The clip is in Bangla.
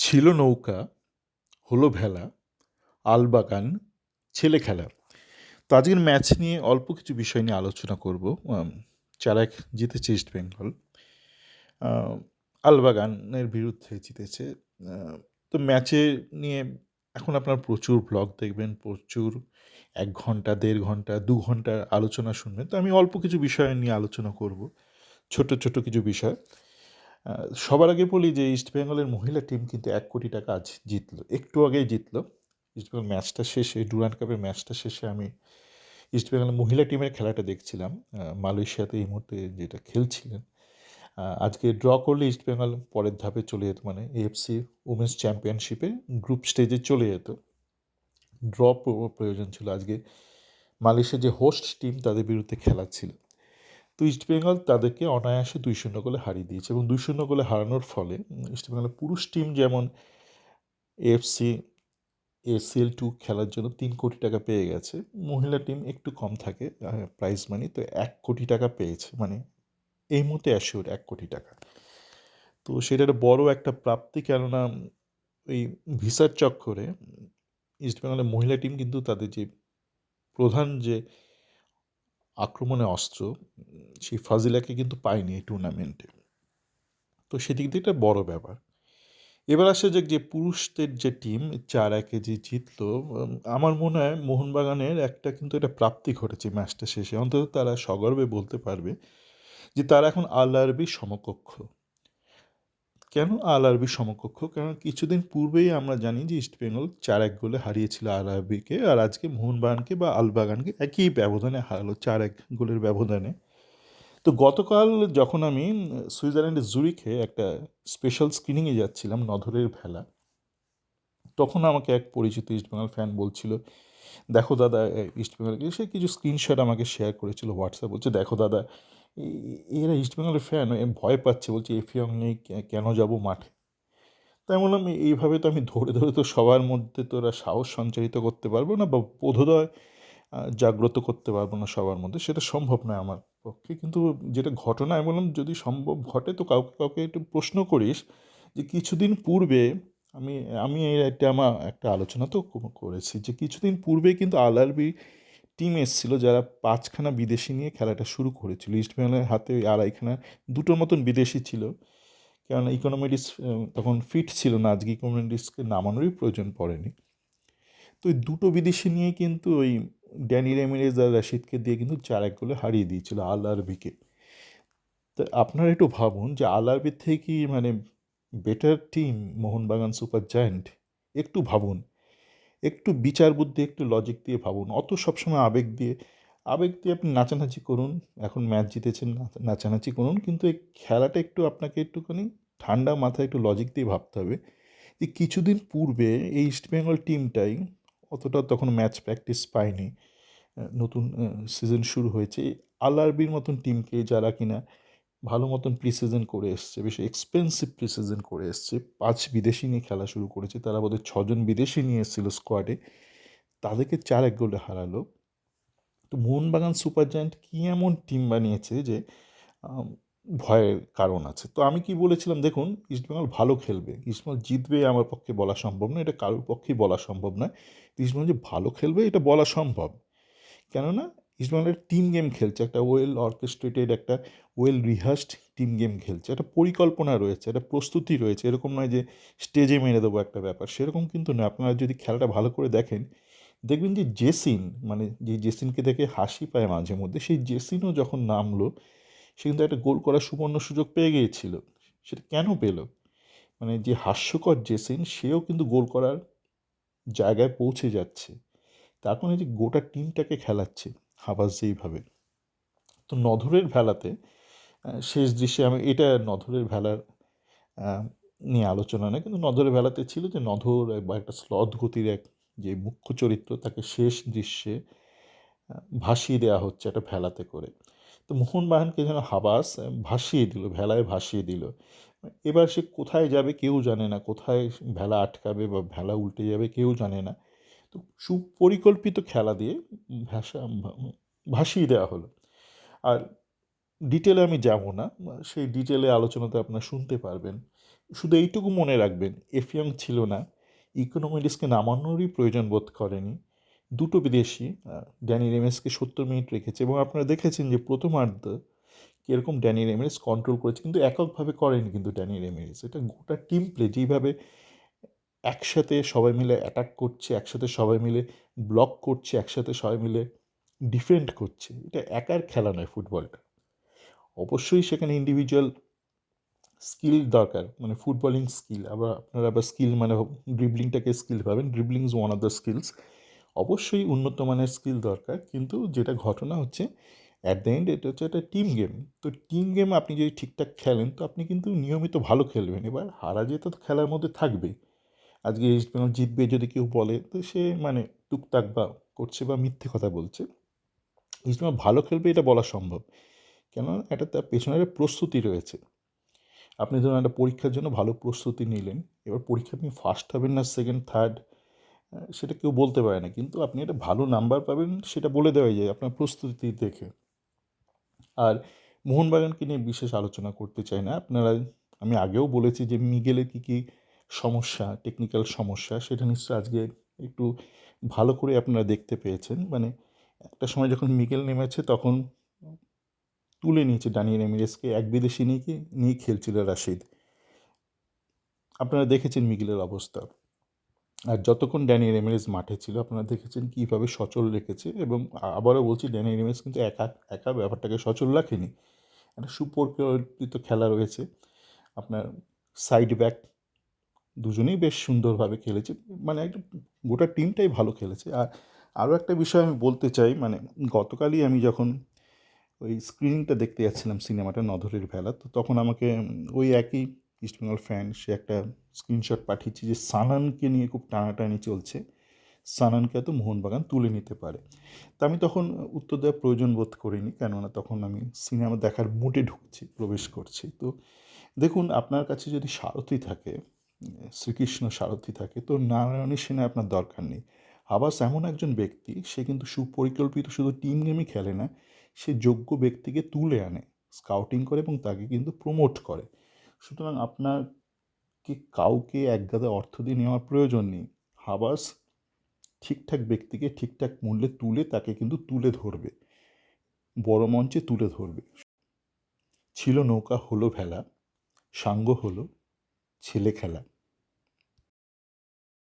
ছিল নৌকা, হলো ভেলা, আলবাগান, ছেলে খেলা। তো আজকের ম্যাচ নিয়ে অল্প কিছু বিষয় নিয়ে আলোচনা করব। 4-1 জিতেছে ইস্টবেঙ্গল। আ আলবাগানের বিরুদ্ধে জিতেছে। আ তো ম্যাচে নিয়ে এখন আপনারা প্রচুর ভ্লগ দেখবেন, প্রচুর ১ ঘন্টা, ১.৫ ঘন্টা, ২ ঘন্টা আলোচনা শুনবেন। তো আমি অল্প কিছু বিষয় নিয়ে আলোচনা করব। ছোট, ছোট কিছু বিষয়। আ সবার আগে বলি যে ইস্টবেঙ্গলের মহিলা টিম কিন্তু ৳১,০০,০০,০০০ আজ জিতল। একটু আগেই জিতল। ইস্টবেঙ্গল ম্যাচটা শেষে ডুরান্ড কাপের ম্যাচটা শেষে আমি ইস্টবেঙ্গলের মহিলা টিমের খেলাটা দেখছিলাম। মালয়েশিয়াতে এই মুহূর্তে যেটা খেলছিলেন। আজকে ড্র করলে ইস্টবেঙ্গল পরের ধাপে চলে যেত, মানে এএফসি উমেন্স চ্যাম্পিয়নশিপে গ্রুপ স্টেজে চলে যেত। ড্র প্রয়োজন ছিল। আজকে মালয়েশিয়া যে হোস্ট টিম তাদের বিরুদ্ধে খেলা ছিল। তো ইস্টবেঙ্গল তাদেরকে অনায়াসে ২-০ গোলে হারিয়ে দিয়েছে এবং ২-০ গোলে হারানোর ফলে ইস্টবেঙ্গলের পুরুষ টিম যেমন এএফসি এসিএল 2 খেলার জন্য ৳৩,০০,০০,০০০ পেয়ে গেছে। মহিলা টিম একটু কম থাকে প্রাইজ মানি। তো ৳১,০০,০০,০০০ পেয়েছে। মানে এই মুহূর্তে অ্যাসিওর ৳১,০০,০০,০০০। তো সেটা একটা বড় একটা প্রাপ্তি, কেননা এই ভিসার চক্করে ইস্টবেঙ্গলের মহিলা টিম কিন্তু তাদের যে প্রধান যে আক্রমণের অস্ত্র সেই ফাজিলাকে কিন্তু পায়নি এই টুর্নামেন্টে। তো সেদিক দিয়ে একটা বড় ব্যাপার। এবার আসা যাক যে পুরুষদের যে টিম ৪-১ যে জিতলো, আমার মনে হয় মোহনবাগানের একটা কিন্তু এটা প্রাপ্তি ঘটেছে ম্যাচটা শেষে। অন্তত তারা সগর্বে বলতে পারবে যে তারা এখন আল-আরবির সমকক্ষ। কেন আল-আরবির সমকক্ষ? কারণ কিছুদিন পূর্বেই আমরা জানি যে ইস্টবেঙ্গল ৪-১ গোলে হারিয়েছিল আল-আরবিকে, আর আজকে মোহনবাগানকে বা আলবাগানকে একই ব্যবধানে হারালো, ৪-১ গোলের ব্যবধানে। তো গতকাল যখন আমি সুইজারল্যান্ডের জুরিখে একটা স্পেশাল স্ক্রিনিংয়ে যাচ্ছিলাম, নধরের ভেলা, তখন আমাকে এক পরিচিত ইস্টবেঙ্গল ফ্যান বলছিল, দেখো দাদা, ইস্টবেঙ্গলকে সে কিছু স্ক্রিনশট আমাকে শেয়ার করেছিল হোয়াটসঅ্যাপ, বলছে দেখো দাদা, এরা ইস্টবেঙ্গলের ফ্যান ভয় পাচ্ছে, বলছে এফিয়ং নেই, কেন যাব মাঠে। তাই বললাম এইভাবে তো আমি ধরে ধরে তো সবার মধ্যে তো ওরা সাহস সঞ্চারিত করতে পারবো না বা বোধোদয় জাগ্রত করতে পারবো না সবার মধ্যে, সেটা সম্ভব নয় আমার পক্ষে। কিন্তু যেটা ঘটনা, আমি বললাম যদি সম্ভব ঘটে তো কাউকে কাউকে একটু প্রশ্ন করিস যে কিছুদিন পূর্বে আমি আমি এটা আমার একটা আলোচনা তো করেছি যে কিছুদিন পূর্বে কিন্তু আল-আরবি টিম এসেছিল যারা ৫খানা বিদেশি নিয়ে খেলাটা শুরু করেছিল। ইস্টবেঙ্গলের হাতে ওই ২.৫খানা, দুটোর মতন বিদেশি ছিল, কেননা ইকোনমিডিস তখন ফিট ছিল না, আজকে ইকোনমিডিসকে নামানোরই প্রয়োজন পড়েনি। তো ওই দুটো বিদেশি নিয়ে কিন্তু ওই ড্যানি রেমিরেজ আর রাশিদকে দিয়ে কিন্তু ৪-১ গোলে হারিয়ে দিয়েছিল আল-আরবিকে। তো আপনারা একটু ভাবুন যে আল-আরবির থেকে কি মানে better team Mohun Bagan super giant? একটু ভাবুন, একটু বিচার বুদ্ধি, একটু লজিক দিয়ে ভাবুন। অত সবসময় আবেগ দিয়ে আপনি নাচানাচি করুন। এখন ম্যাচ জিতেছেন, নাচানাচি করুন, কিন্তু এই খেলাটা একটু আপনাকে একটুখানি ঠান্ডা মাথায় একটু লজিক দিয়ে ভাবতে হবে যে কিছুদিন পূর্বে এই ইস্টবেঙ্গল টিমটাই অতটা তখন ম্যাচ প্র্যাকটিস পায়নি। নতুন সিজন শুরু হয়েছে। আল-আরবির মতন টিমকে, যারা কিনা ভালো মতন প্রি-সিজন করে এসছে, বেশ এক্সপেন্সিভ প্রি-সিজন করে এসছে, ৫ বিদেশি নিয়ে খেলা শুরু করেছে, তারা বোধহয় ৬ জন বিদেশি নিয়ে এসেছিল স্কোয়াডে, তাদেরকে ৪-১ গোলে হারালো। তো মোহনবাগান সুপার জায়ান্ট কী এমন টিম বানিয়েছে যে আম ভয়ের কারণ আছে। তো আমি কি বলেছিলাম, দেখুন ইস্টবেঙ্গল ভালো খেলবে, ইস্টবেঙ্গল জিতবে আমার পক্ষে বলা সম্ভব নয়, এটা কারোর পক্ষেই বলা সম্ভব নয়। ইস্টবেঙ্গল যে ভালো খেলবে এটা বলা সম্ভব। কেননা ইস্টবেঙ্গল টিম গেম খেলছে, একটা ওয়েল অর্কেস্ট্রেটেড, একটা ওয়েল রিহার্সড টিম গেম খেলছে, একটা পরিকল্পনা রয়েছে, একটা প্রস্তুতি রয়েছে। এরকম নয় যে স্টেজে মেরে দেবো একটা ব্যাপার, সেরকম কিন্তু নয়। আপনারা যদি খেলাটা ভালো করে দেখেন, দেখবেন যে জেসিন, মানে যে জেসিনকে দেখে হাসি পায় মাঝে মধ্যে, সেই জেসিনও যখন নামলো সে কিন্তু একটা গোল করার সুবর্ণ সুযোগ পেয়ে গিয়েছিল। সেটা কেন পেল? মানে যে হাস্যকর জেসিন, সেও কিন্তু গোল করার জায়গায় পৌঁছে যাচ্ছে। তার মানে যে গোটা টিমটাকে খেলাচ্ছে হাবাস যেইভাবে। তো নধরের ভেলাতে শেষ দৃশ্যে আমি এটা নধরের ভেলার নিয়ে আলোচনা নয়, কিন্তু নধরের ভেলাতে ছিল যে নধর বা একটা স্লথ গতির এক যে মুখ্য চরিত্র, তাকে শেষ দৃশ্যে ভাসিয়ে দেওয়া হচ্ছে একটা ভেলাতে করে। তো মোহনবাগানকে যেন হাবাস ভাসিয়ে দিল, ভেলায় ভাসিয়ে দিল। এবার সে কোথায় যাবে কেউ জানে না, কোথায় ভেলা আটকাবে বা ভেলা উল্টে যাবে কেউ জানে না। তো সুপরিকল্পিত খেলা দিয়ে ভাসিয়ে দেওয়া হলো। আর ডিটেলে আমি যাব না, সেই ডিটেলে আলোচনাতে আপনারা শুনতে পারবেন। শুধু এইটুকু মনে রাখবেন, এফইয়ং ছিল না, ইকোনমিডিসকে নামানোরই প্রয়োজন বোধ করেনি। দুটো বিদেশি ড্যানি রেমেসকে 70 মিনিট রেখেছে এবং আপনারা দেখেছেন যে প্রথমার্ধে কীরকম ড্যানি রেমিরেস কন্ট্রোল করেছে, কিন্তু এককভাবে করেনি কিন্তু ড্যানি রেমিরেস, এটা গোটা টিম প্লে। যেইভাবে একসাথে সবাই মিলে অ্যাটাক করছে, একসাথে সবাই মিলে ব্লক করছে, একসাথে সবাই মিলে ডিফেন্ড করছে, এটা একার খেলা নয় ফুটবলটা। অবশ্যই সেখানে ইন্ডিভিজুয়াল স্কিল দরকার, মানে ফুটবলিং স্কিল। আপনারা আবার স্কিল মানে ড্রিবলিংটাকে স্কিল পাবেন, dribbling is one of the skills. অবশ্যই উন্নত মানের স্কিল দরকার, কিন্তু যেটা ঘটনা হচ্ছে অ্যাট দ্য এন্ড এটা হচ্ছে একটা টিম গেম। তো টিম গেম আপনি যদি ঠিকঠাক খেলেন তো আপনি কিন্তু নিয়মিত ভালো খেলবেন। এবার হারা জেতা তো খেলার মধ্যে থাকবেই। আজকে ইস্ট বেঙ্গল জিতবে যদি কেউ বলে তো সে মানে টুকটাক বা করছে বা মিথ্যে কথা বলছে। ইস্ট বেঙ্গল ভালো খেলবে এটা বলা সম্ভব, কেননা এটা তার পেছনে একটা প্রস্তুতি রয়েছে। আপনি ধরুন একটা পরীক্ষার জন্য ভালো প্রস্তুতি নিলেন, এবার পরীক্ষা আপনি ফার্স্ট হবেন না সেকেন্ড থার্ড সেটা কেউ বলতে পারে না, কিন্তু আপনি একটা ভালো নাম্বার পাবেন সেটা বলে দেওয়াই যায় আপনার প্রস্তুতি দেখে। আর মোহনবাগানকে নিয়ে বিশেষ আলোচনা করতে চাই না। আমি আগেও বলেছি যে মিগেলের কী কী সমস্যা, টেকনিক্যাল সমস্যা, সেটা নিশ্চয়ই আজকে একটু ভালো করে আপনারা দেখতে পেয়েছেন। মানে একটা সময় যখন মিগেল নেমেছে তখন তুলে নিয়েছে ডানি রেমিরেসকে, এক বিদেশি নিয়ে খেলছিল রাশিদ। আপনারা দেখেছেন মিগেলের অবস্থা। আর যতক্ষণ ড্যানি রেমিরেস মাঠে ছিল আপনারা দেখেছেন কীভাবে সচল রেখেছে, এবং আবারও বলছি ড্যানি রেমিরেস কিন্তু একা একা ব্যাপারটাকে সচল রাখেনি। একটা সুপরিকল্পিত খেলা রয়েছে। আপনার সাইড ব্যাক দুজনেই বেশ সুন্দরভাবে খেলেছে, মানে একটা গোটা টিমটাই ভালো খেলেছে। আর আরও একটা বিষয় আমি বলতে চাই, মানে গতকালই আমি যখন ওই স্ক্রিনিংটা দেখতে যাচ্ছিলাম সিনেমাটা নধরের ভেলা, তো তখন আমাকে ওই একই ইস্টবেঙ্গল ফ্যান সে একটা স্ক্রিনশট পাঠিয়েছে যে সানানকে নিয়ে খুব টানাটানি চলছে, সানানকে হয়তো মোহনবাগান তুলে নিতে পারে। তা আমি তখন উত্তর দেওয়ার প্রয়োজন বোধ করিনি, কেননা তখন আমি সিনেমা দেখার মুডে প্রবেশ করছি। তো দেখুন, আপনার কাছে যদি সারথি থাকে, শ্রীকৃষ্ণ সারথি থাকে, তো নারায়ণী সেনা আপনার দরকার নেই। হাবাস এমন একজন ব্যক্তি, সে কিন্তু সুপরিকল্পিত শুধু টিম গেমই খেলে না, সে যোগ্য ব্যক্তিকে তুলে আনে, স্কাউটিং করে এবং তাকে কিন্তু প্রমোট করে। সুতরাং আপনাকে কাউকে একগাদা অর্থ দিয়ে নেওয়ার প্রয়োজন নেই। হাবাস ঠিকঠাক ব্যক্তিকে ঠিকঠাক মূল্যে তুলে তাকে কিন্তু তুলে ধরবে, বড় মঞ্চে তুলে ধরবে। ছিল নৌকা হলো ভেলা, সাঙ্গ হলো ছেলে খেলা।